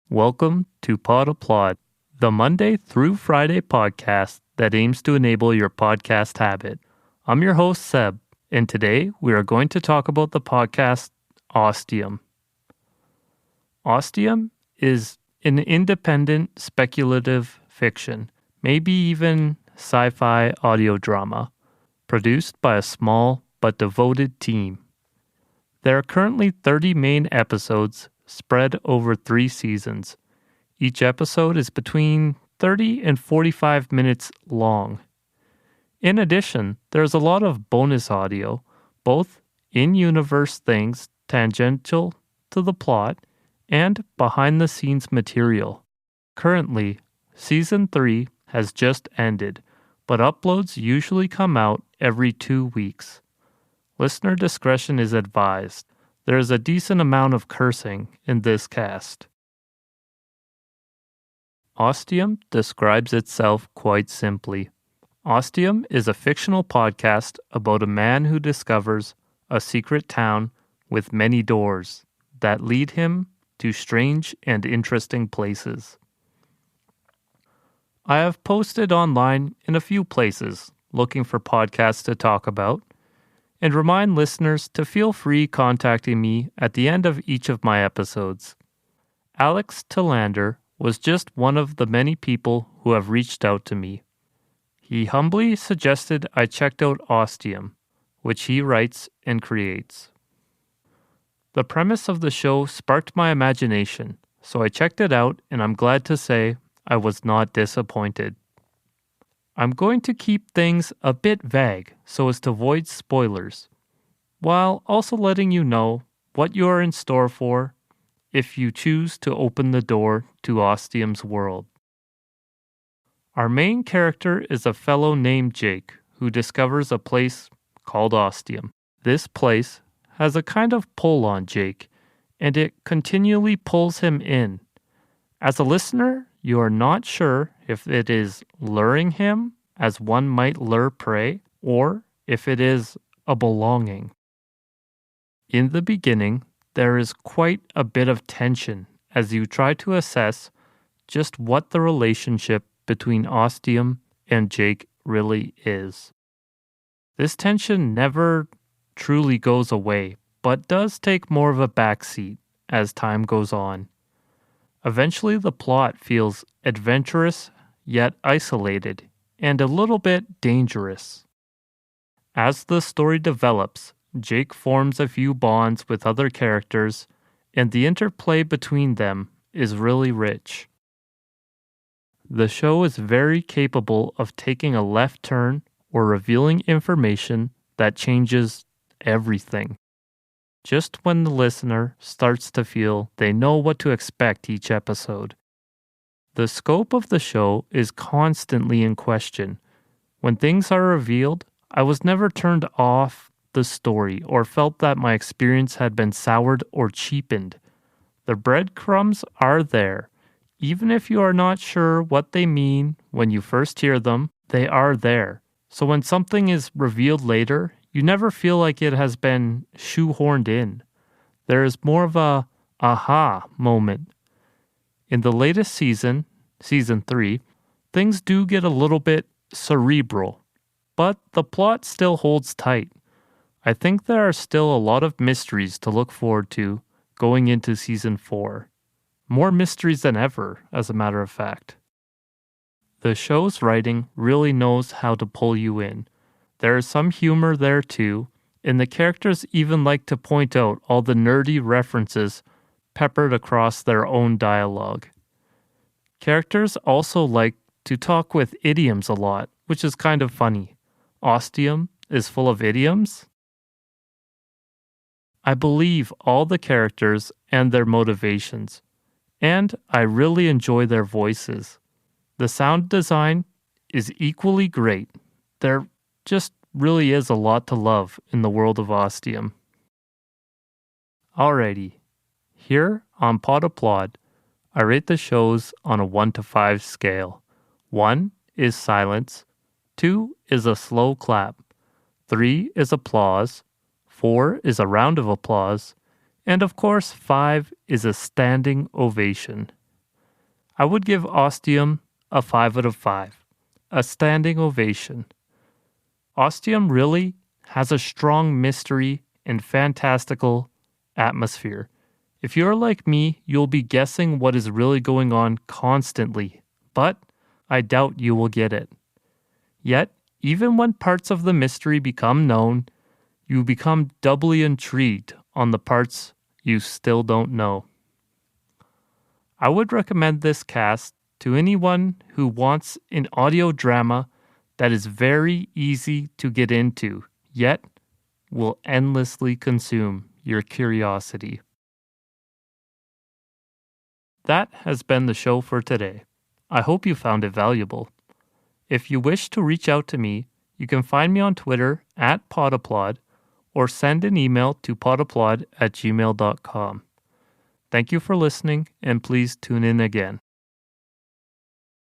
Welcome to PodApplaud, the Monday through Friday podcast that aims to enable your podcast habit. I'm your host, Seb, and today we are going to talk about the podcast Ostium. Ostium is an independent speculative fiction, maybe even sci-fi audio drama, produced by a small but devoted team. There are currently 30 main episodes spread over 3 seasons. Each episode is between 30 and 45 minutes long. In addition, there's a lot of bonus audio, both in-universe things tangential to the plot and behind-the-scenes material. Currently, Season 3 has just ended, but uploads usually come out every 2 weeks. Listener discretion is advised. There is a decent amount of cursing in this cast. Ostium describes itself quite simply. Ostium is a fictional podcast about a man who discovers a secret town with many doors that lead him to strange and interesting places. I have posted online in a few places looking for podcasts to talk about, and remind listeners to feel free contacting me at the end of each of my episodes. Alex Tillander was just one of the many people who have reached out to me. He humbly suggested I checked out Ostium, which he writes and creates. The premise of the show sparked my imagination, so I checked it out, and I'm glad to say I was not disappointed. I'm going to keep things a bit vague so as to avoid spoilers, while also letting you know what you are in store for if you choose to open the door to Ostium's world. Our main character is a fellow named Jake who discovers a place called Ostium. This place has a kind of pull on Jake, and it continually pulls him in. As a listener, you are not sure if it is luring him as one might lure prey, or if it is a belonging. In the beginning, there is quite a bit of tension as you try to assess just what the relationship between Ostium and Jake really is. This tension never truly goes away, but does take more of a backseat as time goes on. Eventually, the plot feels adventurous yet isolated and a little bit dangerous. As the story develops, Jake forms a few bonds with other characters, and the interplay between them is really rich. The show is very capable of taking a left turn or revealing information that changes everything, just when the listener starts to feel they know what to expect each episode. The scope of the show is constantly in question. When things are revealed, I was never turned off the story or felt that my experience had been soured or cheapened. The breadcrumbs are there. Even if you are not sure what they mean when you first hear them, they are there. So when something is revealed later, you never feel like it has been shoehorned in. There is more of a aha moment. In the latest season, Season 3, things do get a little bit cerebral, but the plot still holds tight. I think there are still a lot of mysteries to look forward to going into Season 4. More mysteries than ever, as a matter of fact. The show's writing really knows how to pull you in. There is some humor there too, and the characters even like to point out all the nerdy references peppered across their own dialogue. Characters also like to talk with idioms a lot, which is kind of funny. Ostium is full of idioms. I believe all the characters and their motivations, and I really enjoy their voices. The sound design is equally great. There just really is a lot to love in the world of Ostium. Alrighty, here on PodApplaud, I rate the shows on a 1 to 5 scale. 1 is silence, 2 is a slow clap, 3 is applause, 4 is a round of applause, and of course 5 is a standing ovation. I would give Ostium a 5 out of 5, a standing ovation. Ostium really has a strong mystery and fantastical atmosphere. If you're like me, you'll be guessing what is really going on constantly, but I doubt you will get it. Yet, even when parts of the mystery become known, you become doubly intrigued on the parts you still don't know. I would recommend this cast to anyone who wants an audio drama that is very easy to get into, yet will endlessly consume your curiosity. That has been the show for today. I hope you found it valuable. If you wish to reach out to me, you can find me on Twitter at PodApplaud or send an email to podapplaud@gmail.com. Thank you for listening, and please tune in again.